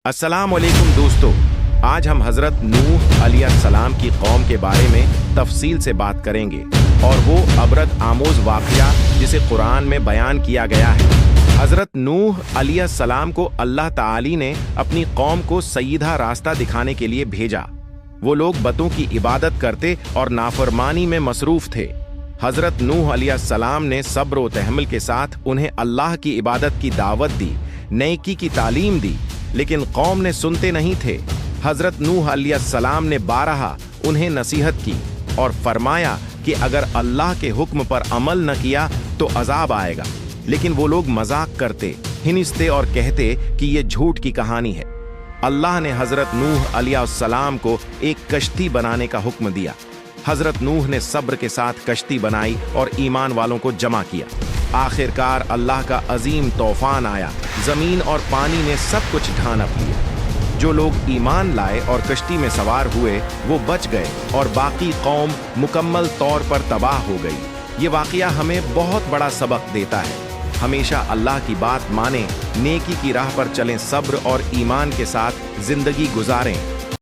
अस्सलाम वालेकुम दोस्तों, आज हम हज़रत नूह अलैहिस्सलाम की कौम के बारे में तफसील से बात करेंगे और वो अबरत आमोज़ वाक़या जिसे कुरान में बयान किया गया है। हज़रत नूह अलैहिस्सलाम को अल्लाह ताली ने अपनी कौम को सीधा रास्ता दिखाने के लिए भेजा। वो लोग बतों की इबादत करते और नाफरमानी में मसरूफ़ थे। हज़रत नूह अलैहिस्सलाम ने सब्र व तहम्मुल के साथ उन्हें अल्लाह की इबादत की दावत दी, नेकी की तालीम दी, लेकिन कौम ने सुनते नहीं थे। हज़रत नूह अलैहिस्सलाम ने बारहा उन्हें नसीहत की और फरमाया कि अगर अल्लाह के हुक्म पर अमल न किया तो अजाब आएगा, लेकिन वो लोग मजाक करते, हिनिस्ते और कहते कि ये झूठ की कहानी है। अल्लाह ने हज़रत नूह अलैहिस्सलाम को एक कश्ती बनाने का हुक्म दिया। हज़रत नूह ने सब्र के साथ कश्ती बनाई और ईमान वालों को जमा किया। आखिरकार अल्लाह का अजीम तूफान आया, जमीन और पानी ने सब कुछ ढांप लिया। जो लोग ईमान लाए और कश्ती में सवार हुए वो बच गए और बाकी कौम मुकम्मल तौर पर तबाह हो गई। ये वाक़या हमें बहुत बड़ा सबक देता है। हमेशा अल्लाह की बात मानें, नेकी की राह पर चलें, सब्र और ईमान के साथ जिंदगी गुजारें।